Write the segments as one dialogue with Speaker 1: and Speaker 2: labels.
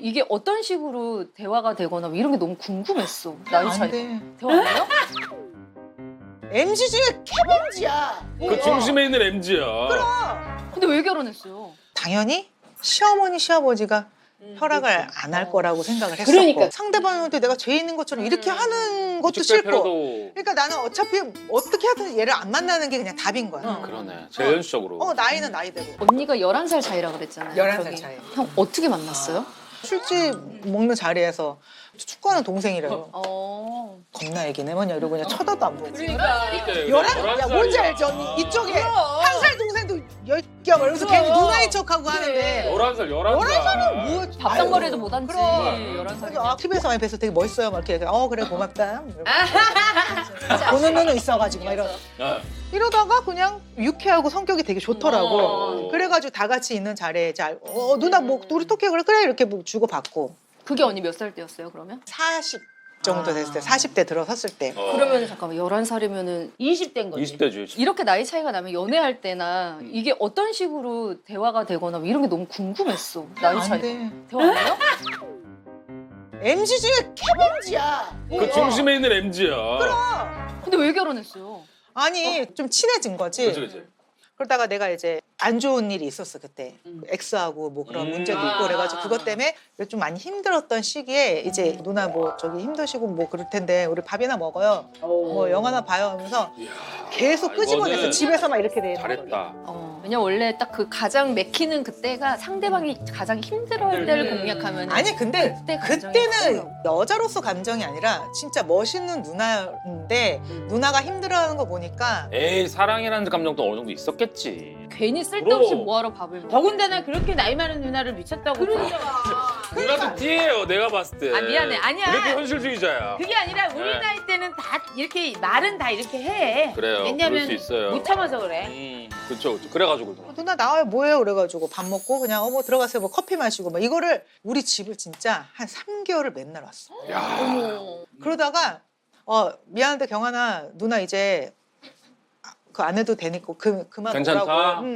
Speaker 1: 이게 어떤 식으로 대화가 되거나 뭐 이런 게 너무 궁금했어. 나이 차이. 대화 안 해요?
Speaker 2: MZ 중에 캐범지야.
Speaker 3: 그 중심에 있는 MZ야.
Speaker 1: 근데 왜 결혼했어요?
Speaker 2: 당연히 시어머니 시아버지가 허락을 안 할 거라고 생각을 했었고
Speaker 4: 그러니까.
Speaker 2: 상대방한테 내가 죄 있는 것처럼 이렇게 하는 것도
Speaker 3: 직접
Speaker 2: 싫고
Speaker 3: 발표라도
Speaker 2: 그러니까 나는 어차피 어떻게 하든 얘를 안 만나는 게 그냥 답인 거야.
Speaker 3: 그러네. 제일 현실적으로.
Speaker 2: 나이는 나이대로.
Speaker 1: 언니가 11살 차이라 그랬잖아요.
Speaker 2: 11살
Speaker 1: 저기.
Speaker 2: 차이.
Speaker 1: 형 어떻게 만났어요?
Speaker 2: 술집 먹는 자리에서 축구하는 동생이래요. 겁나 애기네 뭐냐 이러고 그냥 쳐다도 안 보고.
Speaker 4: 그러니까.
Speaker 2: 야 뭔지 알지 언니? 이쪽에 한 살 동생도 10개 이러면서 괜히 누나인 척하고 하는데
Speaker 3: 11살, 11살.
Speaker 2: 뭐
Speaker 1: 밥상머리도 못 앉지.
Speaker 2: 그럼.
Speaker 1: 11살.
Speaker 2: TV에서 많이 뵈서 되게 멋있어요. 막 이렇게 그래 고맙다. 보는 눈은 있어가지고 막 이러다가 그냥 유쾌하고 성격이 되게 좋더라고. 그래가지고 다 같이 있는 자리에 누나 뭐 우리 토끼 그래 이렇게 뭐 주고 받고.
Speaker 1: 그게 언니 몇 살 때였어요 그러면?
Speaker 2: 40 정도 됐을 때 40대 들어섰을 때.
Speaker 1: 그러면 잠깐만 11살이면은
Speaker 4: 20대인 거지.
Speaker 3: 20대지.
Speaker 1: 이렇게 나이 차이가 나면 연애할 때나 이게 어떤 식으로 대화가 되거나 뭐 이런 게 너무 궁금했어. 나이 차이. 대화 안 해요?
Speaker 2: MZ 중에 캐범지야.
Speaker 3: 그 중심에 있는 MZ야.
Speaker 1: 근데 왜 결혼했어요?
Speaker 2: 아니 좀 친해진 거지.
Speaker 3: 그치.
Speaker 2: 그러다가 내가 이제 안 좋은 일이 있었어 그때. X하고 뭐 그런 문제도 있고 그래가지고 그것 때문에 좀 많이 힘들었던 시기에 이제 누나 뭐 저기 힘드시고 뭐 그럴 텐데 우리 밥이나 먹어요. 뭐 영화나 봐요 하면서 계속 끄집어내서
Speaker 3: 이거는
Speaker 2: 집에서 막 이렇게 되는 거야.
Speaker 3: 잘했다.
Speaker 1: 왜냐면 원래 딱 그 가장 맥히는 그때가 상대방이 가장 힘들어할 때를 공략하면
Speaker 2: 아니 근데
Speaker 1: 감정이
Speaker 2: 그때는
Speaker 1: 커요.
Speaker 2: 여자로서 감정이 아니라 진짜 멋있는 누나인데 누나가 힘들어하는 거 보니까
Speaker 3: 에이, 사랑이라는 감정도 어느 정도 있었겠지.
Speaker 1: 괜히 쓸데없이
Speaker 3: 그럼.
Speaker 1: 뭐하러 밥을 먹어.
Speaker 4: 더군다나 그렇게 나이 많은 누나를 미쳤다고.
Speaker 3: 누나도 띠예요, 내가 봤을 때.
Speaker 4: 아, 미안해. 아니야.
Speaker 3: 이렇게 현실주의자야.
Speaker 4: 그게 아니라 우리
Speaker 3: 네.
Speaker 4: 나이 때는 다 이렇게 말은 다 이렇게 해.
Speaker 3: 그래요.
Speaker 4: 왜냐면
Speaker 3: 그럴 수 있어요.
Speaker 4: 못 참아서 그래.
Speaker 3: 그쵸. 그래가지고.
Speaker 2: 누나 나와요 뭐해요 그래가지고 밥 먹고 그냥 뭐 들어가세요 뭐 커피 마시고 막 이거를 우리 집을 진짜 한 3개월을 맨날 왔어.
Speaker 3: 야.
Speaker 2: 그러다가 미안한데 경환아 누나 이제 그 안 해도 되니까 그만
Speaker 3: 괜찮다.
Speaker 2: 오라고.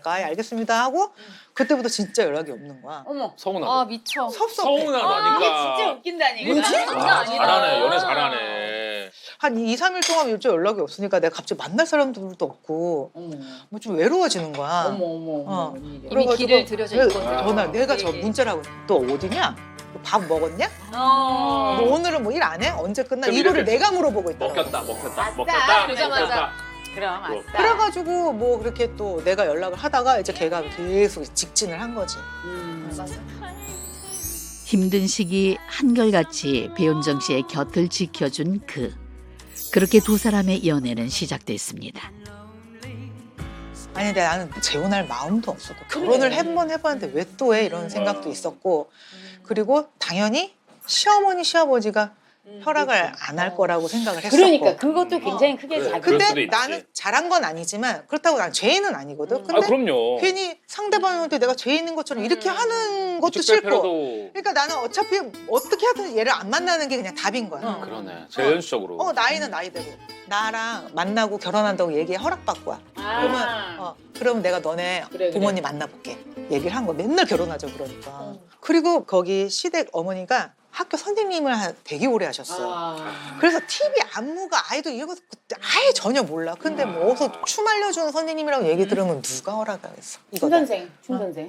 Speaker 2: 알겠습니다 하고 그때부터 진짜 연락이 없는 거야.
Speaker 4: 어머.
Speaker 3: 서운하다.
Speaker 1: 아 미쳐.
Speaker 2: 섭섭해.
Speaker 3: 서운하다니까.
Speaker 4: 이게 진짜 웃긴다니까.
Speaker 2: 뭐지?
Speaker 1: 장난 아니다.
Speaker 3: 잘하네. 연애 잘하네.
Speaker 2: 한 2, 3일 동안 일주일 연락이 없으니까 내가 갑자기 만날 사람들도 없고
Speaker 4: 어머.
Speaker 2: 뭐 좀 외로워지는 거야.
Speaker 4: 어머 어머.
Speaker 2: 어.
Speaker 4: 웬일이야.
Speaker 1: 이미 길을 들여져 있거든.
Speaker 2: 내가 저 문자를 하고 너 어디냐? 너밥 먹었냐?
Speaker 4: 어.
Speaker 2: 너 오늘은 뭐 일 안 해? 언제 끝나?
Speaker 3: 그럼
Speaker 2: 이거를
Speaker 3: 이렇게
Speaker 2: 내가 물어보고 있더라고.
Speaker 4: 아싸.
Speaker 1: 그러자마자.
Speaker 4: 그럼 아싸.
Speaker 2: 그래가지고 뭐 그렇게 또 내가 연락을 하다가 이제 걔가 계속 직진을 한 거지.
Speaker 5: 힘든 시기 한결같이 배윤정 씨의 곁을 지켜준 그. 그렇게 두 사람의 연애는 시작됐습니다.
Speaker 2: 아니 근데 나는 재혼할 마음도 없었고 결혼을 한 번 해봤는데 왜 또 해? 이런 생각도 있었고 그리고 당연히 시어머니 시아버지가 허락을 안 할 거라고 생각을 했었고
Speaker 4: 그러니까 그것도 굉장히 크게
Speaker 3: 그래.
Speaker 4: 작용.
Speaker 3: 그럴 수도
Speaker 2: 근데
Speaker 3: 있지.
Speaker 2: 나는 잘한 건 아니지만 그렇다고 난 죄인은 아니거든. 근데
Speaker 3: 그럼요.
Speaker 2: 괜히 상대방한테 내가 죄 있는 것처럼 이렇게 하는 것도
Speaker 3: 직접
Speaker 2: 싫고
Speaker 3: 발표라도
Speaker 2: 그러니까 나는 어차피 어떻게 하든 얘를 안 만나는 게 그냥 답인 거야.
Speaker 3: 그러네. 제일 현실적으로.
Speaker 2: 나이는 나이대로. 나랑 만나고 결혼한다고 얘기에 허락받고 와.
Speaker 4: 아.
Speaker 2: 그러면 내가 너네
Speaker 4: 그래.
Speaker 2: 부모님 만나볼게. 얘기를 한 거야. 맨날 결혼하자 그러니까. 그리고 거기 시댁 어머니가 학교 선생님을 되게 오래 하셨어. 그래서 TV 안무가 아이돌 이런 거 그때 아예 전혀 몰라. 근데 뭐 어디서 춤 알려주는 선생님이라고 얘기 들으면 누가 허락하겠어. 이거다.
Speaker 4: 춘선생.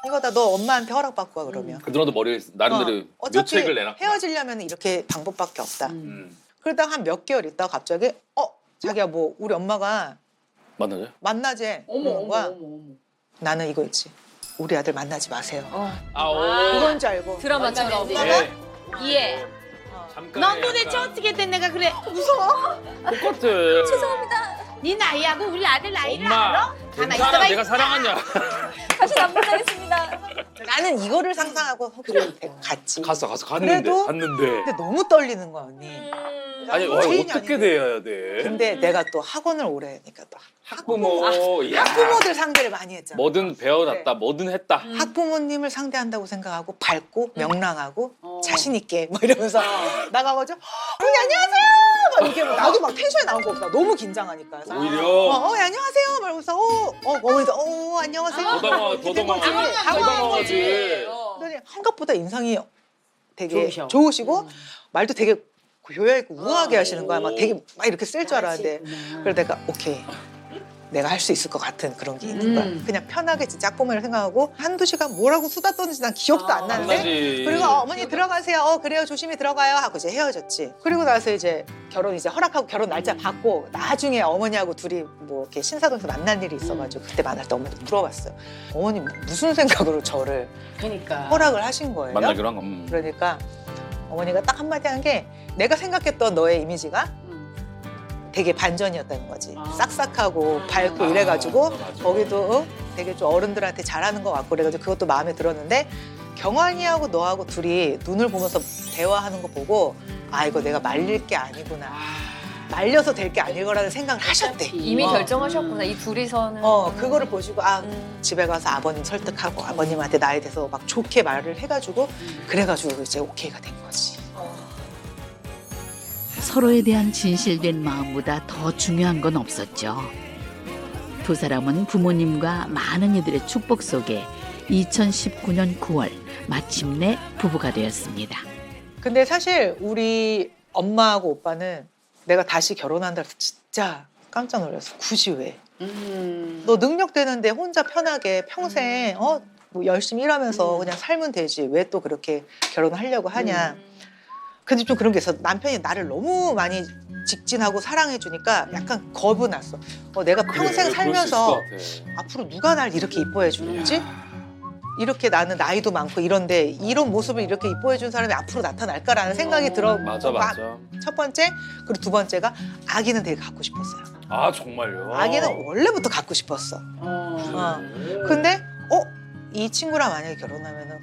Speaker 2: 이거다. 너 엄마한테 허락받고 와 그러면.
Speaker 3: 그 누나도 머리 나름대로
Speaker 2: 어차피
Speaker 3: 묘책을 내놨구나.
Speaker 2: 헤어지려면 이렇게 방법밖에 없다.
Speaker 3: 음.
Speaker 2: 그러다가 한 몇 개월 있다가 갑자기 자기야 뭐 우리 엄마가
Speaker 3: 맞나요?
Speaker 2: 만나재. 그러는 거야. 나는 이거 있지. 우리 아들 만나지 마세요. 그건 줄 알고.
Speaker 1: 드라마처럼.
Speaker 3: 예.
Speaker 4: 예.
Speaker 3: 잠깐.
Speaker 4: 넌 도대체 어떻게 된 내가 그래?
Speaker 2: 무서워.
Speaker 3: 똑같아.
Speaker 4: 네 나이하고 우리 아들 나이를
Speaker 3: 엄마.
Speaker 4: 알아? 가만
Speaker 3: 괜찮아.
Speaker 4: 있어봐.
Speaker 3: 내가 사랑하냐.
Speaker 1: 다시 안 만나겠습니다.
Speaker 2: 나는 이거를 상상하고 갔지.
Speaker 3: 갔는데.
Speaker 2: 그래도-
Speaker 3: 갔는데.
Speaker 2: 근데 너무 떨리는 거야 언니.
Speaker 3: 아니,
Speaker 2: 죄인이
Speaker 3: 어떻게
Speaker 2: 아닌데.
Speaker 3: 돼야 돼?
Speaker 2: 근데 내가 또 학원을 오래 하니까 또
Speaker 3: 학부모. 야.
Speaker 2: 학부모들 상대를 많이 했잖아.
Speaker 3: 뭐든 배워놨다. 뭐든 했다.
Speaker 2: 학부모님을 상대한다고 생각하고 밝고 명랑하고 자신 있게 막 이러면서 나가가지고 언니 안녕하세요 막 이렇게 막 나도 막 텐션이 나온 거 없다. 너무 긴장하니까. 그래서
Speaker 3: 오히려.
Speaker 2: 안녕하세요 막 이러면서 어머니도 안녕하세요.
Speaker 3: 도당하지.
Speaker 2: 그랬더니 한것보다 인상이 되게
Speaker 4: 좋으셔.
Speaker 2: 좋으시고 말도 되게 교養있고 우아하게 하시는 거야. 막 되게 막 이렇게 쓸 줄 알았는데 그래서 내가 오케이. 내가 할 수 있을 것 같은 그런 게 있는 거야. 그냥 편하게 진짜 짝꿍을 생각하고 한두 시간 뭐라고 수다 떠는지 난 기억도 안
Speaker 3: 안
Speaker 2: 나는데
Speaker 3: 나지.
Speaker 2: 그리고 어머니 들어가세요. 그래요. 조심히 들어가요. 하고 이제 헤어졌지. 그리고 나서 이제 결혼 이제 허락하고 결혼 날짜 받고 나중에 어머니하고 둘이 뭐 이렇게 신사동에서 만날 일이 있어가지고 그때 만날 때 어머니 물어봤어요. 어머니 무슨 생각으로 저를
Speaker 4: 그러니까.
Speaker 2: 허락을 하신 거예요?
Speaker 3: 만나기로 한 거.
Speaker 2: 그러니까 어머니가 딱 한마디 한 게 내가 생각했던 너의 이미지가 되게 반전이었다는 거지.
Speaker 4: 아.
Speaker 2: 싹싹하고 밝고 이래가지고
Speaker 3: 맞아.
Speaker 2: 거기도 되게 좀 어른들한테 잘하는 것 같고 그래가지고 그것도 마음에 들었는데 경환이하고 너하고 둘이 눈을 보면서 대화하는 거 보고 아 이거 내가 말릴 게 아니구나. 말려서 될 게 아닐 거라는 생각을 하셨대.
Speaker 1: 이미
Speaker 2: 어.
Speaker 1: 결정하셨구나. 이 둘이서는.
Speaker 2: 그거를 보시고 아 집에 가서 아버님 설득하고 아버님한테 나에 대해서 막 좋게 말을 해가지고 그래가지고 이제 오케이가 된 거지.
Speaker 5: 서로에 대한 진실된 마음보다 더 중요한 건 없었죠. 두 사람은 부모님과 많은 이들의 축복 속에 2019년 9월 마침내 부부가 되었습니다.
Speaker 2: 근데 사실 우리 엄마하고 오빠는 내가 다시 결혼한다 해서 진짜 깜짝 놀랐어. 굳이 왜? 너 능력 되는데 혼자 편하게 평생 뭐 열심히 일하면서 그냥 살면 되지. 왜 또 그렇게 결혼을 하려고 하냐. 근데 좀 그런 게 있어. 남편이 나를 너무 많이 직진하고 사랑해 주니까 약간 겁은 났어. 내가 평생 살면서 앞으로 누가 날 이렇게 이뻐해 주는지? 이렇게 나는 나이도 많고 이런데 이런 모습을 이렇게 이뻐해 준 사람이 앞으로 나타날까라는 생각이 들어.
Speaker 3: 맞아 맞아.
Speaker 2: 첫 번째, 그리고 두 번째가 아기는 되게 갖고 싶었어요.
Speaker 3: 아 정말요?
Speaker 2: 아기는 원래부터 갖고 싶었어. 근데 이 친구랑 만약에 결혼하면은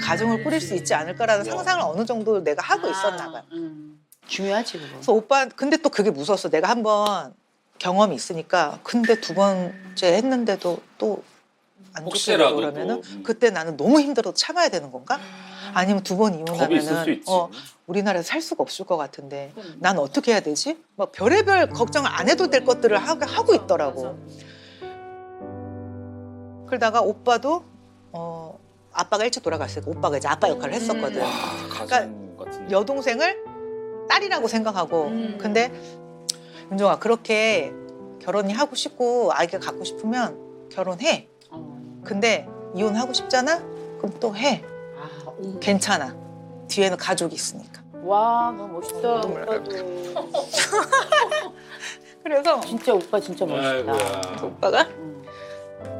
Speaker 2: 가정을 꾸릴 수 있지 않을까라는 상상을 어느 정도 내가 하고 있었나 봐요.
Speaker 4: 중요하지 그거.
Speaker 2: 그래서 오빠 근데 또 그게 무서웠어. 내가 한번 경험이 있으니까 근데 두 번째 했는데도 또 안 좋게 되고
Speaker 3: 혹시라도
Speaker 2: 그러면은
Speaker 3: 또,
Speaker 2: 그때 나는 너무 힘들어도 참아야 되는 건가? 아니면 두 번
Speaker 3: 겁이 있을 수
Speaker 2: 이혼하면은
Speaker 3: 있지.
Speaker 2: 우리나라에서 살 수가 없을 것 같은데 난 어떻게 해야 되지? 막 별의별 걱정을 안 해도 될 것들을 하고 있더라고. 그러다가 오빠도 아빠가 일찍 돌아갔으니까 오빠가 이제 아빠 역할을 했었거든.
Speaker 3: 와 가정 같은.
Speaker 2: 여동생을 딸이라고 생각하고 근데 윤종아 그렇게 결혼이 하고 싶고 아이가 갖고 싶으면 결혼해. 근데 이혼하고 싶잖아? 그럼 또 해. 괜찮아. 뒤에는 가족이 있으니까.
Speaker 4: 와 너무 멋있다. 오빠도.
Speaker 2: 그래서
Speaker 4: 진짜 오빠 진짜 멋있다.
Speaker 3: 아이고야.
Speaker 2: 오빠가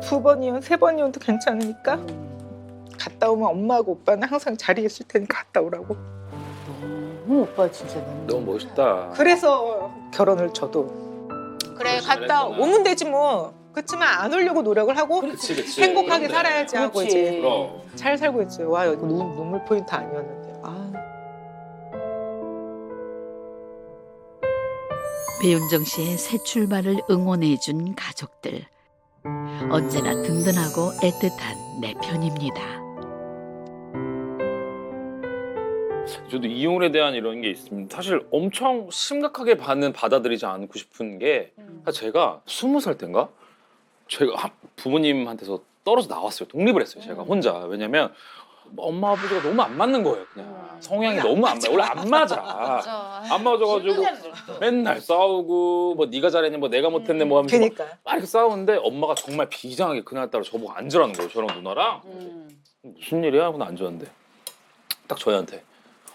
Speaker 2: 두 번 이혼, 세 번 이혼도 괜찮으니까 갔다 오면 엄마하고 오빠는 항상 자리에 있을 테니까 갔다 오라고.
Speaker 4: 너무 오빠 진짜 너무.
Speaker 3: 너무 멋있다.
Speaker 2: 그래서 결혼을 저도 그래 갔다
Speaker 3: 잘했구나.
Speaker 2: 오면 되지 뭐. 그렇지만 안 오려고 노력을 하고
Speaker 3: 그치 그치.
Speaker 2: 행복하게
Speaker 3: 그런데.
Speaker 2: 살아야지 하고
Speaker 4: 그렇지.
Speaker 2: 이제
Speaker 3: 그럼.
Speaker 2: 잘 살고 있지. 와 여기 눈물 포인트 아니었는데.
Speaker 5: 배윤정 씨의 새 출발을 응원해준 가족들. 언제나 든든하고 애틋한 내 편입니다.
Speaker 3: 저도 이혼에 대한 이런 게 있습니다. 사실 엄청 심각하게 받아들이지 않고 싶은 게 제가 20살 때인가? 제가 부모님한테서 떨어져 나왔어요. 독립을 했어요. 제가 혼자. 왜냐면 엄마 아버지가 너무 안 맞는 거예요. 그냥 성향이 너무 안 맞아. 원래 안 맞아. 안 맞아가지고 맨날 싸우고 뭐 네가 잘했니 뭐 내가 못했네 뭐 하면서
Speaker 2: 그러니까
Speaker 3: 막 이렇게 싸우는데 엄마가 정말 비장하게 그날따라 저보고 앉으라는 거예요. 저랑 누나랑. 무슨 일이야? 하고 앉았는데 딱 저희한테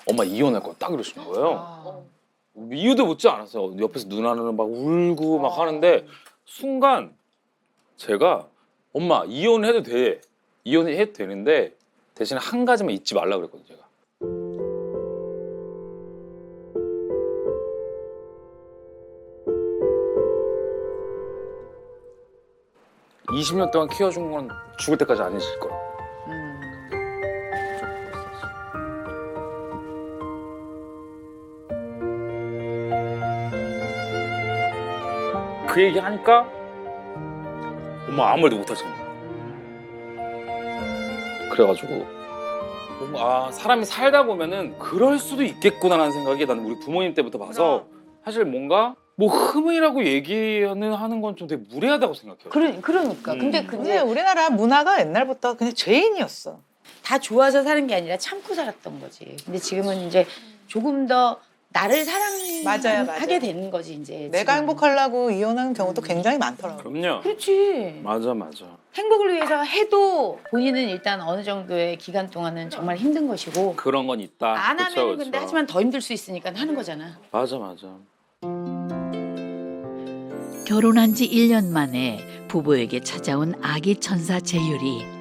Speaker 3: 엄마 이혼할 거야 딱 이러시는 거예요. 이유도 묻지 않았어요. 옆에서 누나는 막 울고 막 하는데 순간 제가 엄마 이혼해도 돼. 이혼해도 되는데 대신 한 가지만 잊지 말라 그랬거든요. 제가. (20년) 동안 키워준 건 죽을 때까지 안 잊을 거야. 그 얘기 하니까 엄마 아무 말도 못 하시는 거야. 그래가지고 뭔가 사람이 살다 보면은 그럴 수도 있겠구나라는 생각이 나는 우리 부모님 때부터 봐서 사실 뭔가 뭐 흠이라고 얘기하는 건 좀 되게 무례하다고 생각해요.
Speaker 4: 그러니까. 근데
Speaker 2: 근데 우리나라 문화가 옛날부터 그냥 죄인이었어.
Speaker 4: 다 좋아서 사는 게 아니라 참고 살았던 거지. 근데 지금은 이제 조금 더 나를
Speaker 2: 맞아요.
Speaker 4: 사랑하게 되는 거지 이제.
Speaker 2: 내가
Speaker 4: 지금은.
Speaker 2: 행복하려고 이혼하는 경우도 굉장히 많더라고.
Speaker 3: 그럼요.
Speaker 4: 그렇지.
Speaker 3: 맞아.
Speaker 4: 행복을 위해서 해도 본인은 일단 어느 정도의 기간 동안은 정말 힘든 것이고
Speaker 3: 그런 건 있다.
Speaker 4: 안
Speaker 3: 그쵸,
Speaker 4: 하면
Speaker 3: 그쵸.
Speaker 4: 근데 하지만 더 힘들 수 있으니까 하는 거잖아.
Speaker 3: 맞아.
Speaker 5: 결혼한 지 1년 만에 부부에게 찾아온 아기 천사 재율이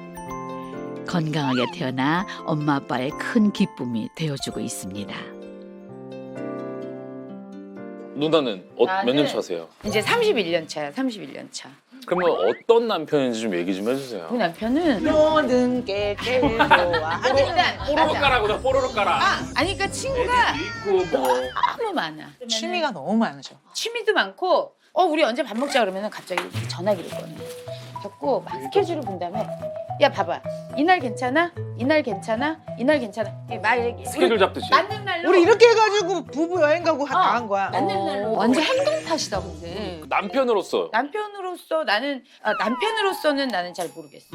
Speaker 5: 건강하게 태어나 엄마 아빠의 큰 기쁨이 되어주고 있습니다.
Speaker 3: 누나는 몇 년 차세요?
Speaker 4: 이제 31년 차야. 31년 차.
Speaker 3: 그러면 어떤 남편인지 좀 얘기 좀 해주세요.
Speaker 4: 우리 남편은
Speaker 2: 모든 게 제일 좋아.
Speaker 3: 뽀로로 까라고 뽀로로 까라.
Speaker 4: 아니 그러니까 친구가
Speaker 3: 있고 뭐.
Speaker 4: 너무 많아.
Speaker 2: 취미가 너무 많으셔.
Speaker 4: 취미도 많고 우리 언제 밥 먹자 그러면은 갑자기 전화기를 꺼내. 자꾸 막 스케줄을 본 다음에 야 봐봐 이날 괜찮아? 이날 괜찮아? 이날 괜찮아? 막 이렇게
Speaker 3: 스케줄 잡듯이.
Speaker 4: 맞는 날로
Speaker 2: 우리 이렇게 해가지고 부부 여행 가고 다 한 거야.
Speaker 4: 맞는 날로
Speaker 1: 완전 행동 탓이다 근데.
Speaker 3: 남편으로서
Speaker 4: 남편으로서 남편으로서는 나는 잘 모르겠어.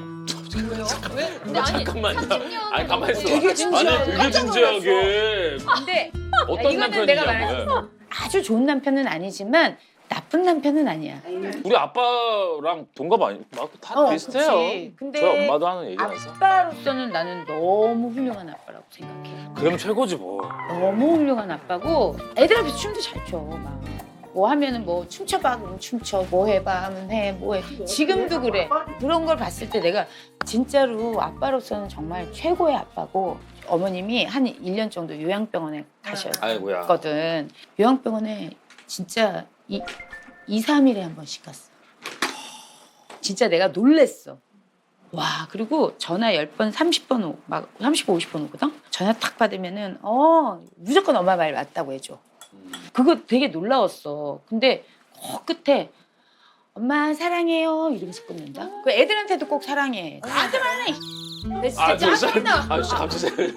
Speaker 1: 근데 아니
Speaker 3: 잠깐만요.
Speaker 1: 30년
Speaker 3: 아니 가만히 있어.
Speaker 2: 되게 진지하게.
Speaker 3: 아니 되게
Speaker 2: 깜짝 놀랐어.
Speaker 3: 진지하게.
Speaker 4: 근데
Speaker 3: 어떤
Speaker 4: 이거는 내가
Speaker 3: 남편이냐고요?
Speaker 4: 아주 좋은 남편은 아니지만 나쁜 남편은 아니야.
Speaker 3: 우리 아빠랑 동갑 아니? 다 비슷해요.
Speaker 4: 그치. 근데
Speaker 3: 저희 엄마도 하는 얘기라서.
Speaker 4: 아빠로서는 나는 너무 훌륭한 아빠라고 생각해.
Speaker 3: 그럼 최고지 뭐.
Speaker 4: 너무 훌륭한 아빠고 애들 앞에서 춤도 잘 춰. 막. 뭐 하면은 뭐 춤춰봐 그러면 춤춰. 뭐 해봐 하면 해. 뭐 해. 지금도 그래. 그런 걸 봤을 때 내가 진짜로 아빠로서는 정말 최고의 아빠고 어머님이 한 1년 정도 요양병원에
Speaker 3: 아이고야.
Speaker 4: 가셨거든. 요양병원에 진짜 2, 3일에 한 번씩 갔어. 진짜 내가 놀랬어. 와, 그리고 전화 10번, 30번 오고, 막 30번, 50번 오거든? 전화 딱 받으면은, 무조건 엄마 말 맞다고 해줘. 그거 되게 놀라웠어. 근데 끝에, 엄마 사랑해요. 이러면서 끊는다. 그 애들한테도 꼭 사랑해. 나한테만 해. 내 진짜 짜증나.
Speaker 3: 진짜 갑자기.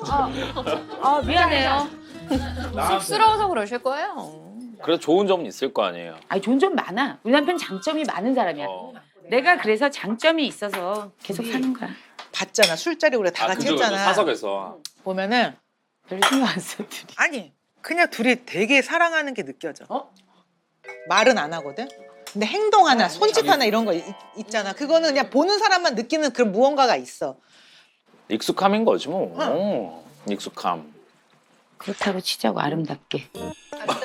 Speaker 4: 미안해요.
Speaker 1: 쑥스러워서 그러실 거예요.
Speaker 3: 그래도 좋은 점은 있을 거 아니에요.
Speaker 4: 아니, 좋은 점 많아. 우리 남편 장점이 많은 사람이야. 내가 그래서 장점이 있어서 계속 사는 거야.
Speaker 2: 봤잖아. 술자리 우리 다 같이
Speaker 3: 그죠,
Speaker 2: 했잖아.
Speaker 3: 사석에서.
Speaker 2: 보면은
Speaker 4: 별 신경 안 써, 둘이.
Speaker 2: 아니 그냥 둘이 되게 사랑하는 게 느껴져. 말은 안 하거든. 근데 행동 하나, 손짓 하나 이런 거 있잖아. 그거는 그냥 보는 사람만 느끼는 그런 무언가가 있어.
Speaker 3: 익숙함인 거지 뭐. 익숙함.
Speaker 4: 그렇다고 치자고 아름답게.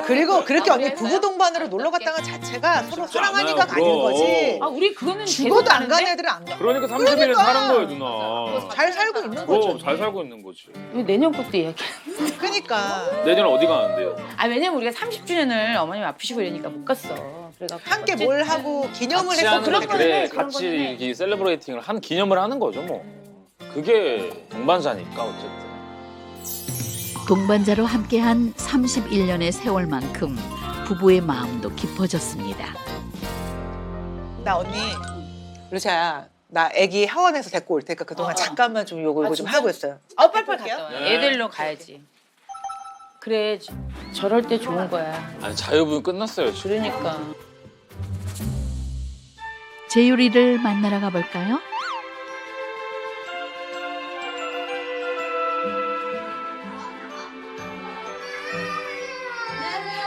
Speaker 2: 그리고 그렇게 언니 부부 동반으로 놀러 갔다는 것 자체가 서로 사랑하니까
Speaker 3: 않아요,
Speaker 2: 가는
Speaker 3: 그럼.
Speaker 2: 거지.
Speaker 4: 우리 그거는
Speaker 2: 죽어도
Speaker 4: 계속
Speaker 2: 안
Speaker 4: 가는데?
Speaker 2: 가는 애들은 안 가.
Speaker 3: 그러니까 30일을
Speaker 2: 그러니까.
Speaker 3: 사는 거예요 누나.
Speaker 2: 잘 살고 있는 거죠.
Speaker 3: 잘 살고 있는 거지.
Speaker 4: 우리 내년 것도 얘기해.
Speaker 2: 그러니까
Speaker 3: 내년 어디 가는데요?
Speaker 4: 왜냐면 우리가 30주년을 어머님 아프시고 이러니까 못 갔어. 그래갖고
Speaker 2: 함께 뭘 하고 기념을
Speaker 3: 같이
Speaker 2: 해서
Speaker 3: 하는
Speaker 2: 그런
Speaker 3: 게
Speaker 2: 거는
Speaker 3: 그래.
Speaker 2: 해.
Speaker 4: 그런
Speaker 3: 같이
Speaker 4: 거는 해.
Speaker 3: 이렇게 셀러브레이팅을 한 기념을 하는 거죠 뭐. 그게 동반자니까 어쨌든.
Speaker 5: 동반자로 함께한 31년의 세월만큼 부부의 마음도 깊어졌습니다.
Speaker 2: 나 언니 루시야 나 애기 하원에서 데리고 올 테니까 그동안 잠깐만 좀 요거 좀
Speaker 4: 진짜?
Speaker 2: 하고 있어요.
Speaker 4: 빨리빨리 갔다 와.
Speaker 3: 네.
Speaker 4: 애들로 가야지. 그래 저럴 때 좋은 거야.
Speaker 3: 아니 자유분 끝났어요. 지금.
Speaker 4: 그러니까.
Speaker 5: 재율이를 만나러 가볼까요?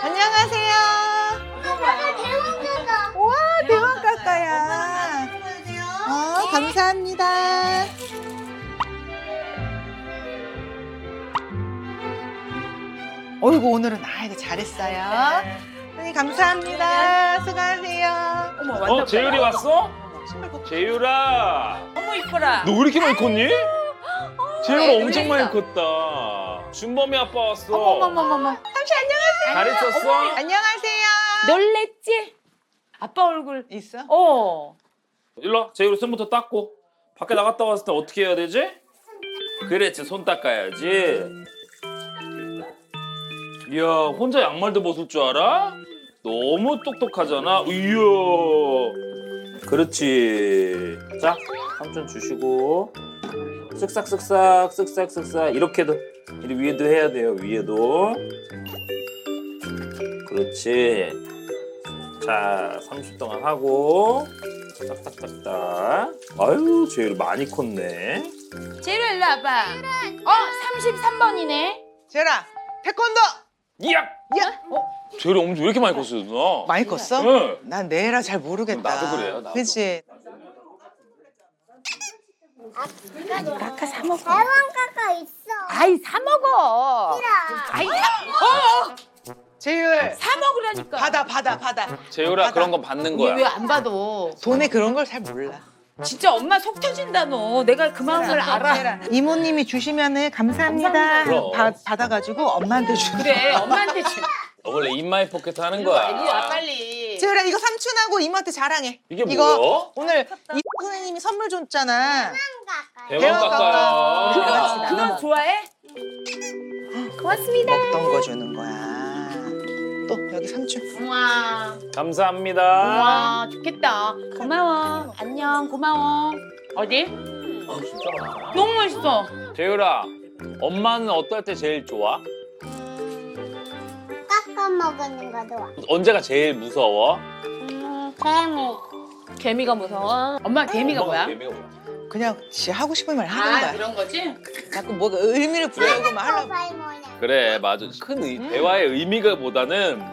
Speaker 2: 안녕하세요. 우와 대왕 가까야. 감사합니다. 어이구 오늘은 이거 잘했어요. 선생님 감사합니다. 수고하세요.
Speaker 4: 어머 완전.
Speaker 3: 재율이 왔어?
Speaker 2: 신발 벗고.
Speaker 3: 재율아.
Speaker 4: 어머 이뻐라.
Speaker 3: 너 왜 이렇게 많이 컸니? 재율아
Speaker 4: 애들
Speaker 3: 엄청 많이
Speaker 4: 했어.
Speaker 3: 컸다. 준범이 아빠 왔어.
Speaker 4: 어머머머머.
Speaker 3: 잘 있었어?
Speaker 2: 안녕하세요.
Speaker 4: 놀랬지? 아빠 얼굴.
Speaker 2: 있어?
Speaker 3: 일로 와. 재율이 손부터 닦고. 밖에 나갔다 왔을 때 어떻게 해야 되지? 그렇지. 손 닦아야지. 이야 혼자 양말도 벗을 줄 알아? 너무 똑똑하잖아. 이야. 그렇지. 자 삼촌 주시고 쓱싹쓱싹 쓱싹쓱싹 이렇게도 이 위에도 해야 돼요. 위에도. 그렇지. 자 30 동안 하고 딱딱딱딱. 아유 재율이 많이 컸네.
Speaker 4: 재율아 일로 와봐. 33번이네.
Speaker 2: 재율아 태권도.
Speaker 3: 이야!
Speaker 2: 야,
Speaker 3: 제일 엄지 왜 이렇게 많이 컸어요, 누나?
Speaker 2: 많이 컸어?
Speaker 3: 네.
Speaker 2: 난 내 애라 잘 모르겠다.
Speaker 3: 나도 그래요, 나도.
Speaker 2: 그렇지.
Speaker 4: 아까 사 먹어.
Speaker 6: 대왕가가 있어.
Speaker 4: 아이 사 먹어. 아이
Speaker 2: 재율
Speaker 4: 사 먹으라니까.
Speaker 2: 받아.
Speaker 3: 재율아 그런 거 받는 거야.
Speaker 4: 왜 안 받아?
Speaker 2: 돈에 그런 걸 잘 몰라.
Speaker 4: 진짜 엄마 속 터진다 너. 내가 그 마음을 알아.
Speaker 2: 이모님이 주시면은 감사합니다.
Speaker 3: 그럼.
Speaker 2: 받아가지고 엄마한테 주는
Speaker 4: 그래 엄마한테 주.
Speaker 3: 원래 인마이 포켓 하는 거야.
Speaker 4: 이리 와 빨리.
Speaker 2: 재율아 이거 삼촌하고 이모한테 자랑해.
Speaker 3: 이게
Speaker 2: 이거
Speaker 3: 뭐야?
Speaker 2: 오늘 이 선생님이 선물 줬잖아.
Speaker 3: 대왕 깎아요.
Speaker 2: 대왕
Speaker 4: 그거 좋아해?
Speaker 2: 먹던 거 주는 거야. 또 여기 삼촌.
Speaker 4: 우와.
Speaker 3: 감사합니다.
Speaker 4: 우와 좋겠다. 고마워. 안녕 고마워. 어디? 너무 맛있어.
Speaker 3: 재율아, 엄마는 어떨 때 제일 좋아?
Speaker 6: 깎아 먹는 거 좋아.
Speaker 3: 언제가 제일 무서워?
Speaker 6: 개미.
Speaker 1: 개미가 무서워.
Speaker 4: 엄마 개미가 뭐야?
Speaker 3: 개미가 뭐야?
Speaker 2: 그냥 지 하고 싶은 말 하는 거야.
Speaker 4: 그런 거지?
Speaker 2: 자꾸 뭐 의미를 부여하고 막 하려고.
Speaker 6: 발모양.
Speaker 3: 그래, 맞아. 큰 대화의 의미가보다는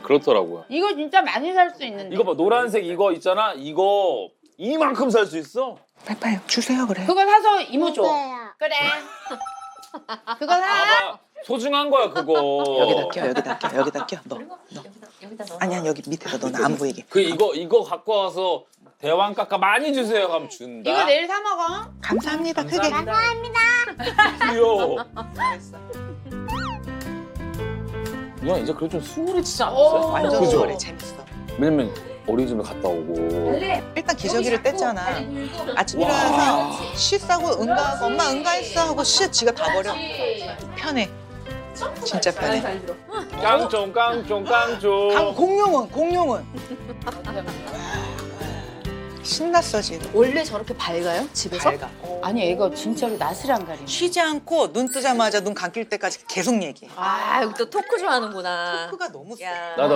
Speaker 3: 그렇더라고요.
Speaker 4: 이거 진짜 많이 살 수 있는데.
Speaker 3: 이거 봐, 노란색 이거 있잖아. 이거 이만큼 살 수 있어.
Speaker 2: 빨리 주세요 그래.
Speaker 4: 그거 사서 이모 줘.
Speaker 6: 이거야.
Speaker 4: 그래. 그거 사.
Speaker 3: 봐봐, 소중한 거야 그거.
Speaker 2: 여기다 껴. 너.
Speaker 1: 여기다 넣어.
Speaker 2: 아니야 여기 밑에다 넣어 안 보이게.
Speaker 3: 그 이거 갖고 와서 대왕 깎아 많이 주세요 하면 준다.
Speaker 4: 이거 내일 사 먹어.
Speaker 2: 감사합니다 크게.
Speaker 6: 감사합니다.
Speaker 3: 귀여워. 누나 이제 그래도 좀 수월해지지 않았어요?
Speaker 2: 완전
Speaker 3: 그죠?
Speaker 2: 수월해 재밌어.
Speaker 3: 왜냐면 어린이집에 갔다 오고.
Speaker 2: 일단 기저귀를 뗐잖아. 아침 일어나서 시 싸고 응가하고 엄마 응가했어 하고 시 지가 다 버려. 편해. 진짜 편해.
Speaker 3: 깡총.
Speaker 2: 공룡은 신났어 지금.
Speaker 1: 원래 저렇게 밝아요? 집에서?
Speaker 2: 밝아.
Speaker 4: 아니 애가 진짜로 낯을 안 가리네.
Speaker 2: 쉬지 않고 눈 뜨자마자 눈 감길 때까지 계속 얘기해.
Speaker 1: 아, 여기 또 토크 좋아하는구나.
Speaker 2: 토크가 너무 세.
Speaker 1: 야.
Speaker 3: 나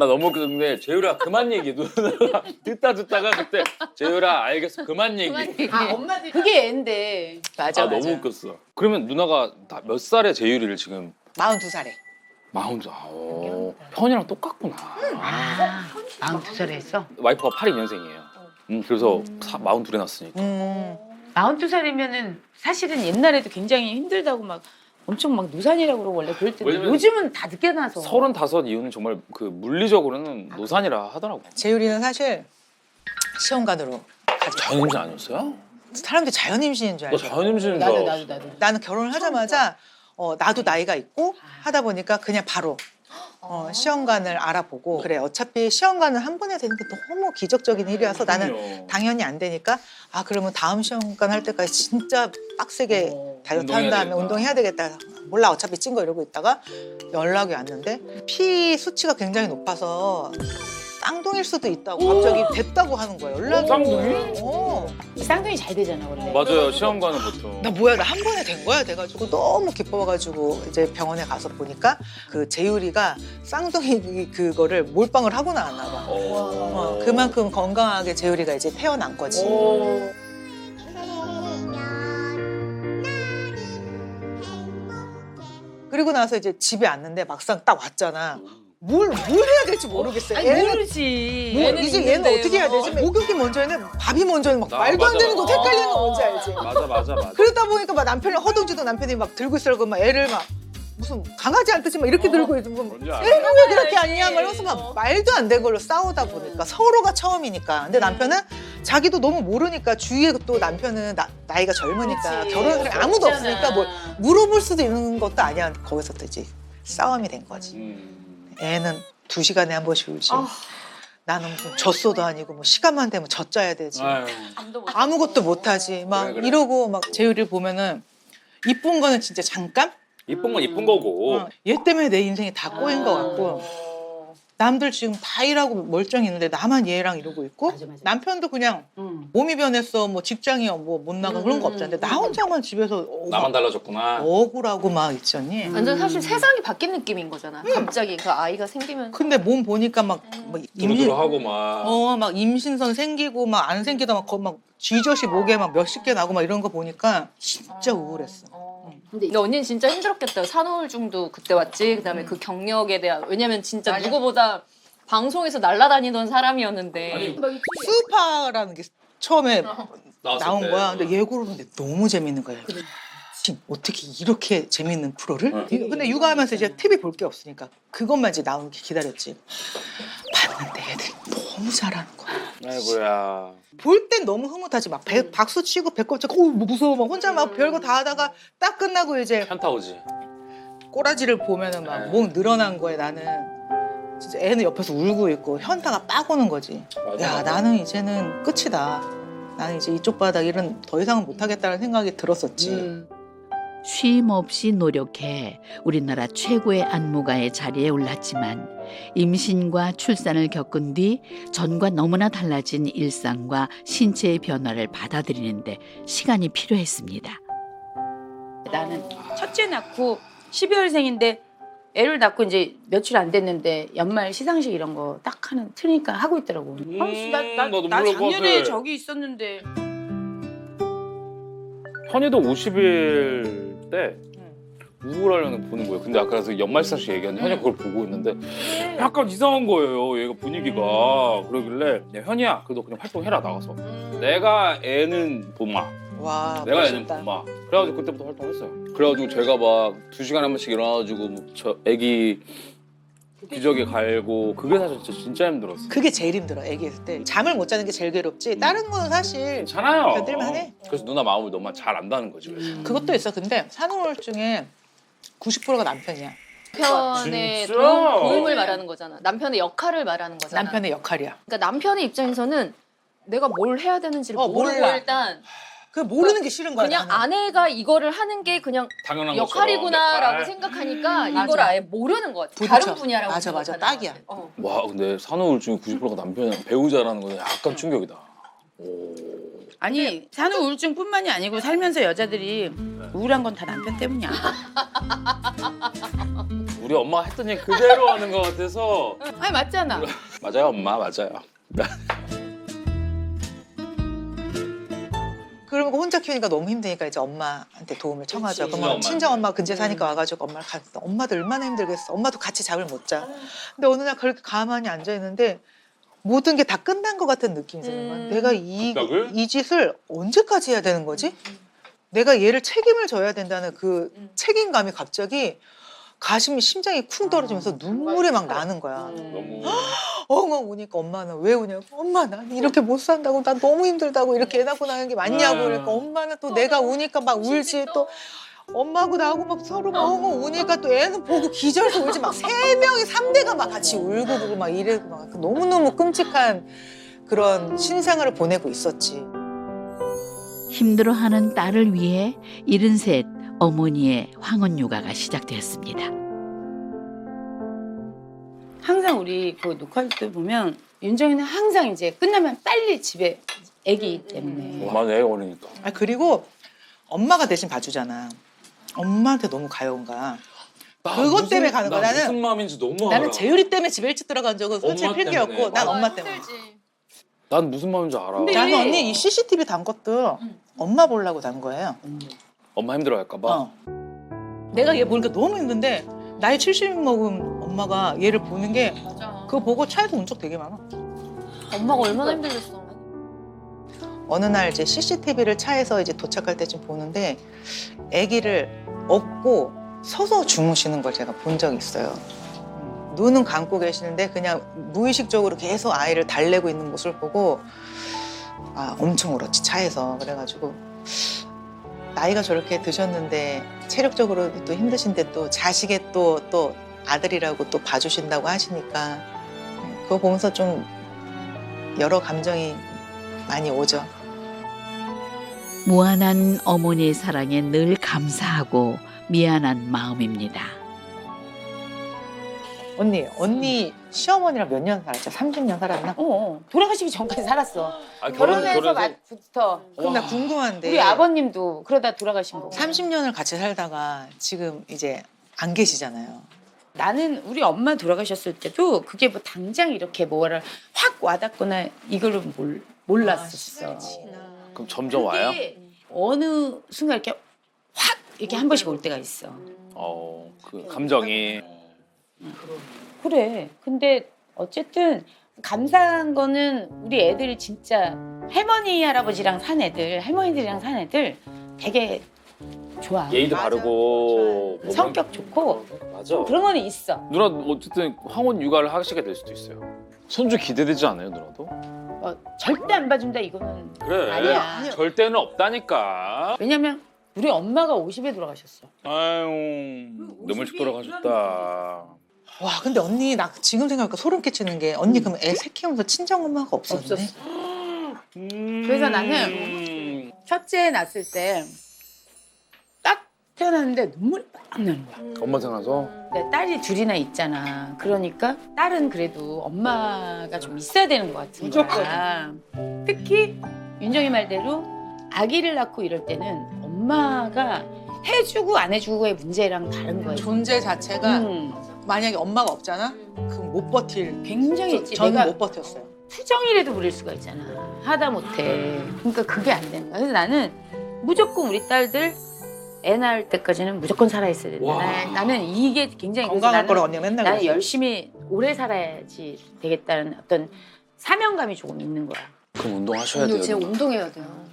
Speaker 3: 너무 근데 재율아 그만 얘기해. 누나가 듣다가 그때 재율아 알겠어 그만 얘기해.
Speaker 4: 엄마들 그게 애인데.
Speaker 2: 맞아.
Speaker 3: 너무 웃겼어. 그러면 누나가 몇 살에 재율이를 지금
Speaker 2: 42살에.
Speaker 3: 40. 현이랑 똑같구나.
Speaker 4: 42살에 했어?
Speaker 3: 와이프가 82년생이에요. 그래서 42에 났으니까.
Speaker 4: 42살이면은 사실은 옛날에도 굉장히 힘들다고 막 엄청 막 노산이라고 그러고 원래 그럴 때도
Speaker 3: 왜냐면
Speaker 4: 요즘은 다 늦게 나서.
Speaker 3: 35 이후는 정말 그 물리적으로는 노산이라 하더라고.
Speaker 2: 재율이는 사실 시험관으로 가지.
Speaker 3: 자연임신 아니었어요?
Speaker 2: 사람들이 자연임신인 줄
Speaker 3: 나
Speaker 2: 알죠.
Speaker 3: 자연임신인 줄 알았어.
Speaker 4: 나도.
Speaker 2: 나는 결혼을 하자마자 나도 나이가 있고 하다 보니까 그냥 바로 시험관을 알아보고 그래 어차피 시험관을 한 번에 되는 게 너무 기적적인 일이라서 나는
Speaker 3: 그럼요.
Speaker 2: 당연히 안 되니까 그러면 다음 시험관 할 때까지 진짜 빡세게 다이어트 한
Speaker 3: 운동해야
Speaker 2: 다음에
Speaker 3: 되겠다.
Speaker 2: 운동해야 되겠다. 몰라 어차피 찐 거 이러고 있다가 연락이 왔는데 피 수치가 굉장히 높아서 쌍둥이일 수도 있다고 갑자기 됐다고 하는 거예요. 연락이.
Speaker 3: 쌍둥이?
Speaker 4: 쌍둥이 잘 되잖아 원래.
Speaker 3: 맞아요. 시험관은 보통.
Speaker 2: 나 뭐야 나 한 번에 된 거야 돼가지고 너무 기뻐가지고 이제 병원에 가서 보니까 그 재율이가 쌍둥이 그거를 몰빵을 하고 나왔나 봐. 그만큼 건강하게 재율이가 이제 태어난 거지. 그리고 나서 이제 집에 왔는데 막상 딱 왔잖아. 뭘 해야 될지 모르겠어요. 얘는
Speaker 4: 모르지.
Speaker 2: 이제 얘는 어떻게 해야 되지? 목욕이 먼저 했네, 밥이 먼저 했네, 막 말도 안 되는 거 헷갈리는 거 뭔지 알지?
Speaker 3: 맞아.
Speaker 2: 그러다 보니까 막 남편을 허둥지둥 남편이 막 들고 있으라고 막 애를 막 무슨 강아지 않듯이 막 이렇게 들고 있으면
Speaker 3: 뭔지 알아.
Speaker 2: 애를 왜 그렇게 앉냐 막 이러면서 막 말도 안 되는 걸로 싸우다 보니까 서로가 처음이니까. 근데 남편은 자기도 너무 모르니까 주위에 또 남편은 나이가 젊으니까
Speaker 4: 그치.
Speaker 2: 결혼을 아무도
Speaker 4: 없잖아.
Speaker 2: 없으니까 뭘 물어볼 수도 있는 것도 아니야. 거기서 또 이제 싸움이 된 거지. 애는 2시간에 한 번씩 울지. 나는 무슨 젖소도 아니고 뭐 시간만 되면 젖 짜야 되지.
Speaker 3: 아유.
Speaker 2: 아무것도 못하지. 막
Speaker 3: 그래.
Speaker 2: 이러고 막 재율이를 보면은 이쁜 거는 진짜 잠깐?
Speaker 3: 이쁜 건 이쁜 거고.
Speaker 2: 얘 때문에 내 인생이 다 꼬인 것 같고 남들 지금 다 일하고 멀쩡히 있는데 나만 얘랑 이러고 있고
Speaker 4: 맞아.
Speaker 2: 남편도 그냥 몸이 변했어 뭐 직장이 뭐 못 나가 그런 거 없잖아. 근데 나 혼자만 집에서
Speaker 3: 나만 달라졌구나.
Speaker 2: 억울하고 막 있잖니.
Speaker 1: 완전 사실 세상이 바뀐 느낌인 거잖아. 갑자기 그 아이가 생기면.
Speaker 2: 근데 몸 보니까 막 임신
Speaker 3: 하고 막.
Speaker 2: 막 임신선 생기고 막 안 생기다 막 쥐젖이 목에 막 몇십 개 나고 막 이런 거 보니까 진짜 우울했어.
Speaker 1: 근데 언니는 진짜 힘들었겠다. 산후우울증도 그때 왔지. 그다음에 그 경력에 대한 왜냐면 진짜 누구보다 방송에서 날아다니던 사람이었는데
Speaker 2: 스파라는 게 처음에
Speaker 3: 나왔을
Speaker 2: 나온
Speaker 3: 때.
Speaker 2: 거야. 근데 예고를 보는데 너무 재밌는 거야. 지금 어떻게 이렇게 재밌는 프로를? 근데 육아하면서 이제 TV 볼 게 없으니까 그것만 이제 나오는 게 기다렸지. 봤는데 애들이 너무 잘하는 거야.
Speaker 3: 아이고야.
Speaker 2: 볼 땐 너무 흐뭇하지 막 박수 치고 배꼽 치고 뭐 무서워 막 혼자 막 별거 다 하다가 딱 끝나고 이제
Speaker 3: 현타 오지.
Speaker 2: 꼬라지를 보면은 막 목 늘어난 거에 나는 진짜 애는 옆에서 울고 있고 현타가 빡 오는 거지. 야 나는 이제는 끝이다. 나는 이제 이쪽 바닥 일은 더 이상은 못하겠다는 생각이 들었었지.
Speaker 5: 쉼 없이 노력해 우리나라 최고의 안무가의 자리에 올랐지만 임신과 출산을 겪은 뒤 전과 너무나 달라진 일상과 신체의 변화를 받아들이는데 시간이 필요했습니다.
Speaker 4: 나는 첫째 낳고 12월생인데 애를 낳고 이제 며칠 안 됐는데 연말 시상식 이런 거 딱 하는 트니까 하고 있더라고.
Speaker 3: 나도
Speaker 4: 나
Speaker 3: 모를 것
Speaker 4: 작년에
Speaker 3: 같아.
Speaker 4: 저기 있었는데.
Speaker 3: 현이도 50일 때 우울하려는 보는 거예요. 근데 아까 그래서 연말사시 얘기하는데 현이가 그걸 보고 있는데 약간 이상한 거예요. 얘가 분위기가. 그러길래 야, 현이야 그래도 그냥 활동해라 나가서. 내가 애는 봄아.
Speaker 2: 와
Speaker 3: 내가 애는
Speaker 2: 멋있다.
Speaker 3: 봄아. 그래가지고 그때부터 활동했어요. 그래가지고 제가 막 2시간에 한 번씩 일어나가지고 뭐저 애기 기저귀 갈고 그게 사실 진짜 힘들었어요.
Speaker 2: 그게 제일 힘들어 애기 있을 때. 잠을 못 자는 게 제일 괴롭지. 다른 거는 사실
Speaker 3: 괜찮아요.
Speaker 2: 견딜만 해.
Speaker 3: 그래서 누나 마음을 너무 잘 안다는 거지. 그래서.
Speaker 2: 그것도 있어. 근데 산후우울증의 90%가 남편이야.
Speaker 1: 남편의
Speaker 3: 진짜?
Speaker 1: 도움을 말하는 거잖아. 남편의 역할을 말하는 거잖아.
Speaker 2: 남편의 역할이야.
Speaker 1: 그러니까 남편의 입장에서는 내가 뭘 해야 되는지를 모르고
Speaker 2: 몰라.
Speaker 1: 일단
Speaker 2: 그 모르는 게 싫은 거야.
Speaker 1: 그냥
Speaker 2: 나는.
Speaker 1: 아내가 이거를 하는 게 그냥
Speaker 3: 당연한
Speaker 1: 역할이구나라고
Speaker 3: 것처럼
Speaker 1: 생각하니까
Speaker 2: 맞아.
Speaker 1: 이걸 아예 모르는 것 같아.
Speaker 2: 부딪혀.
Speaker 1: 다른 분야라고
Speaker 2: 맞아, 맞아.
Speaker 1: 생각하는
Speaker 2: 딱이야.
Speaker 1: 것 같아.
Speaker 3: 와 근데 산후우울증 90%가 남편이 배우자라는 건 약간 충격이다. 오.
Speaker 4: 아니 산후우울증뿐만이 아니고 살면서 여자들이 우울한 건 다 남편 때문이야.
Speaker 3: 우리 엄마가 했던 얘기 그대로 하는 것 같아서
Speaker 4: 아니 맞잖아.
Speaker 3: 맞아요 엄마 맞아요.
Speaker 2: 그러면 혼자 키우니까 너무 힘드니까 이제 엄마한테 도움을 청하죠.
Speaker 3: 그치.
Speaker 2: 그러면 친정 엄마 근처에
Speaker 1: 음.
Speaker 2: 사니까 와가지고 엄마를 갔어. 엄마도 얼마나 힘들겠어. 엄마도 같이 잠을 못 자. 근데 어느 날 그렇게 가만히 앉아 있는데 모든 게 다 끝난 것 같은 느낌이 드는 거야. 내가
Speaker 3: 부탁을?
Speaker 2: 이 짓을 언제까지 해야 되는 거지? 내가 얘를 책임을 져야 된다는 그 책임감이 갑자기 가슴이 심장이 쿵 떨어지면서 눈물이 막 나는 거야.
Speaker 3: 너무
Speaker 2: 엉엉 우니까 엄마는 왜 우냐고. 엄마 난 이렇게 못 산다고. 난 너무 힘들다고. 이렇게 애 낳고 나는 게 맞냐고. 그러니까 엄마는 또 내가 우니까 막 울지. 또 엄마하고 나하고 막 서로 막 엉엉 우니까 또 애는 보고 기절해서 울지. 막 3명이 3대가 막 같이 울고 그러고 막 이래고 막 너무너무 끔찍한 그런 신생활을 보내고 있었지.
Speaker 5: 힘들어하는 딸을 위해 73 어머니의 황혼 육아가 시작되었습니다.
Speaker 4: 항상 우리 그 녹화할 때 보면 윤정이는 항상 이제 끝나면 빨리 집에 애기 때문에.
Speaker 3: 맞아 애가 어리니까.
Speaker 2: 아 그리고 엄마가 대신 봐주잖아. 엄마한테 너무 가여운 거야. 그것 때문에 가는 거야. 나는
Speaker 3: 무슨 마음인지 너무
Speaker 2: 나는
Speaker 3: 알아.
Speaker 2: 재율이 때문에 집에 일찍 들어간 적은 솔직히
Speaker 3: 엄마
Speaker 2: 필기였고
Speaker 3: 때문에.
Speaker 2: 난
Speaker 3: 맞아.
Speaker 2: 엄마 때문에.
Speaker 3: 난 무슨 마음인지 알아.
Speaker 4: 근데
Speaker 2: 나는 언니 이 CCTV 단 것도 엄마 보려고 단 거예요.
Speaker 3: 엄마 힘들어할까 봐.
Speaker 2: 어. 내가 얘 보니까 너무 힘든데 나이 70 먹은 엄마가 얘를 보는 게 그거 보고 차에서 운 적 되게 많아.
Speaker 1: 엄마가 얼마나 힘들겠어.
Speaker 2: 어느 날 이제 CCTV를 차에서 이제 도착할 때쯤 보는데 아기를 업고 서서 주무시는 걸 제가 본 적이 있어요. 눈은 감고 계시는데 그냥 무의식적으로 계속 아이를 달래고 있는 모습을 보고 아 엄청 울었지 차에서. 그래가지고 나이가 저렇게 드셨는데 체력적으로 또 힘드신데 또 자식의 또 아들이라고 또 봐주신다고 하시니까 그거 보면서 좀 여러 감정이 많이 오죠.
Speaker 5: 무한한 어머니의 사랑에 늘 감사하고 미안한 마음입니다.
Speaker 2: 언니 시어머니랑 몇 년 살았죠? 30년 살았나?
Speaker 4: 돌아가시기 전까지 살았어.
Speaker 3: 아,
Speaker 4: 결혼해서부터.
Speaker 2: 그럼 나 궁금한데
Speaker 4: 우리 아버님도 그러다 돌아가신 거고.
Speaker 2: 30년을 같이 살다가 지금 이제 안 계시잖아요.
Speaker 4: 나는 우리 엄마 돌아가셨을 때도 그게 뭐 당장 이렇게 뭐를 확 와닿거나 이걸로 몰랐었어.
Speaker 3: 그럼 점점 와요?
Speaker 4: 근데 어느 순간 이렇게 확 이렇게 한 번씩 올 때가 있어.
Speaker 3: 그 감정이.
Speaker 4: 그래. 근데 어쨌든 감사한 거는 우리 애들이 진짜 할머니 할아버지랑 산 애들, 할머니들이랑 산 애들 되게 좋아.
Speaker 3: 예의도
Speaker 2: 맞아.
Speaker 3: 바르고 뭐
Speaker 4: 성격 좋고
Speaker 3: 맞아.
Speaker 4: 그런 거는 있어.
Speaker 3: 누나 어쨌든 황혼 육아를 하시게 될 수도 있어요. 손주 기대되지 않아요, 누나도?
Speaker 4: 절대 안 봐준다 이거는
Speaker 3: 그래.
Speaker 4: 아니야.
Speaker 3: 절대는 없다니까.
Speaker 4: 왜냐면 우리 엄마가 50에 돌아가셨어.
Speaker 3: 아유, 너무 일찍 돌아가셨다.
Speaker 2: 와 근데 언니 나 지금 생각하니까 소름 끼치는 게 언니 그럼 애 새 키우면서 친정 엄마가 없었네.
Speaker 4: 없었어. 그래서 나는 첫째 낳았을 때 딱 태어났는데 눈물이 빡 나는 거야.
Speaker 3: 엄마 생각나서?
Speaker 4: 내 딸이 둘이나 있잖아. 그러니까 딸은 그래도 엄마가 좀 있어야 되는 것 같은 거야. 특히 윤정이 말대로 아기를 낳고 이럴 때는 엄마가 해주고 안 해주고의 문제랑 다른 거야.
Speaker 2: 존재 자체가
Speaker 4: 음,
Speaker 2: 만약에 엄마가 없잖아? 그럼 못 버틸.
Speaker 4: 굉장히 있지.
Speaker 2: 저는
Speaker 4: 내가
Speaker 2: 못 버텼어요.
Speaker 4: 투정이라도 부릴 수가 있잖아. 하다 못해. 그러니까 그게 안 되는 거야. 그래서 나는 무조건 우리 딸들 애 낳을 때까지는 무조건 살아있어야 된다.
Speaker 3: 와.
Speaker 4: 나는 이게 굉장히 그래서
Speaker 2: 건강할
Speaker 4: 나는
Speaker 2: 거라 언니가 맨날
Speaker 4: 나는
Speaker 2: 그랬어요.
Speaker 4: 열심히 오래 살아야지 되겠다는 어떤 사명감이 조금 있는 거야.
Speaker 3: 그럼 운동하셔야
Speaker 1: 근데
Speaker 3: 돼요.
Speaker 1: 진짜
Speaker 3: 누나.
Speaker 1: 운동해야 돼요.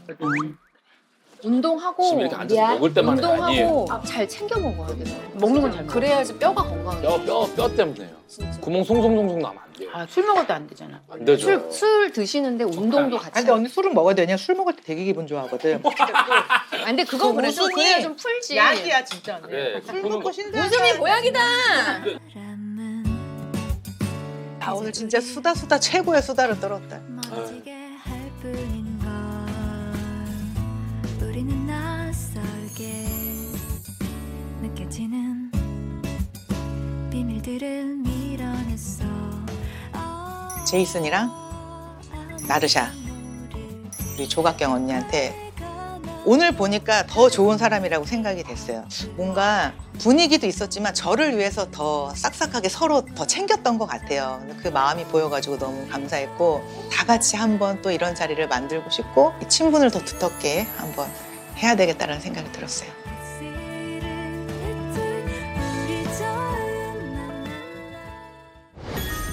Speaker 1: 운동하고
Speaker 3: 지금 이렇게 앉아서 먹을 때만이 아니에요.
Speaker 1: 운동하고 잘 챙겨 먹어야 돼요.
Speaker 4: 먹는 건 잘 먹어.
Speaker 1: 그래야지 뼈가 건강해요.
Speaker 3: 뼈 때문에요.
Speaker 1: 진짜.
Speaker 3: 구멍 송송송송 나면 안 돼요.
Speaker 4: 아, 술 먹어도 안 되잖아.
Speaker 3: 안 되죠.
Speaker 1: 술 드시는데 운동도 같이.
Speaker 2: 근데 언니 술은 먹어야 되냐? 술 먹을 때 되게 기분 좋아하거든.
Speaker 1: 아, 근데 그건
Speaker 2: 그
Speaker 1: 그래도
Speaker 2: 웃음이
Speaker 1: 그래야 좀 풀지.
Speaker 2: 약이야 진짜 언니.
Speaker 3: 그래,
Speaker 2: 술
Speaker 3: 그거는
Speaker 2: 먹고 신세.
Speaker 1: 웃음이 보약이다.
Speaker 2: 아 오늘 진짜 수다 최고의 수다를 떨었다.
Speaker 7: 멋지게 할 뿐인 걸 우리는 낯설게 느껴지는 비밀들을 밀어냈어.
Speaker 2: 제이슨이랑 나르샤 우리 조각경 언니한테 오늘 보니까 더 좋은 사람이라고 생각이 됐어요. 뭔가 분위기도 있었지만 저를 위해서 더 싹싹하게 서로 더 챙겼던 것 같아요. 그 마음이 보여가지고 너무 감사했고 다 같이 한번 또 이런 자리를 만들고 싶고 이 친분을 더 두텁게 한번 해야 되겠다는 생각이 들었어요.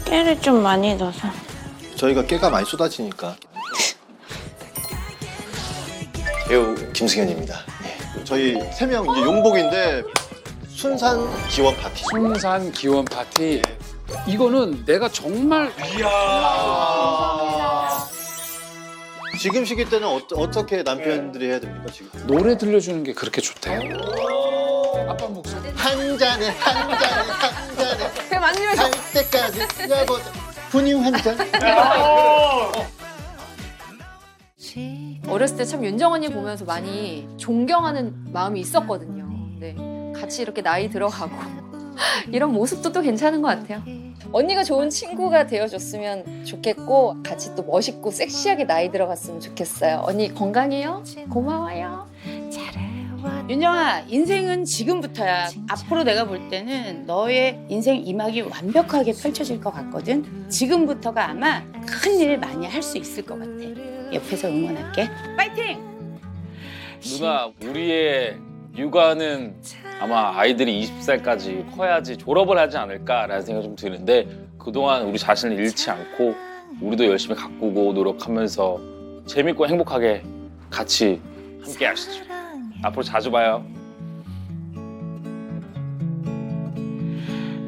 Speaker 6: 깨를 좀 많이 넣어서.
Speaker 8: 저희가 깨가 많이 쏟아지니까. 배우 김승현입니다. 예. 저희 3명 이제 용복인데 순산 기원 파티.
Speaker 9: 순산 기원 파티. 이거는 내가 정말
Speaker 8: 지금 시기 때는 어떻게 남편들이 해야 됩니까 지금?
Speaker 9: 노래 들려주는 게 그렇게 좋대요. 아빠 목소리.
Speaker 8: 한 잔에 한 잔에 한 잔에
Speaker 1: 그래 만지면서
Speaker 8: 할 때까지 여보자 분유 한 잔.
Speaker 1: 어렸을 때 참 윤정 언니 보면서 많이 존경하는 마음이 있었거든요. 네, 같이 이렇게 나이 들어가고 이런 모습도 또 괜찮은 것 같아요. 언니가 좋은 친구가 되어줬으면 좋겠고 같이 또 멋있고 섹시하게 나이 들어갔으면 좋겠어요. 언니 건강해요. 고마워요.
Speaker 4: 윤정아, 인생은 지금부터야. 앞으로 내가 볼 때는 너의 인생 이막이 완벽하게 펼쳐질 것 같거든. 지금부터가 아마 큰 일 많이 할 수 있을 것 같아. 옆에서 응원할게. 파이팅!
Speaker 3: 누나, 우리의 육아는 아마 아이들이 20살까지 커야지 졸업을 하지 않을까라는 생각이 좀 드는데 그동안 우리 자신을 잃지 않고 우리도 열심히 가꾸고 노력하면서 재밌고 행복하게 같이 함께 하시죠. 앞으로 자주 봐요.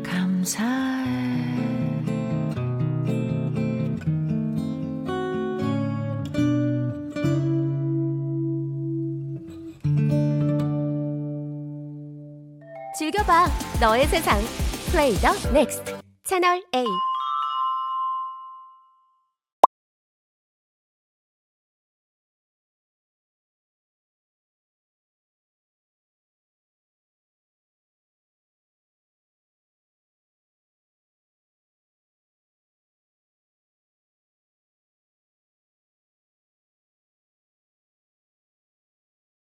Speaker 7: 감사해. 즐겨봐 너의 세상 플레이 더 넥스트 채널 A.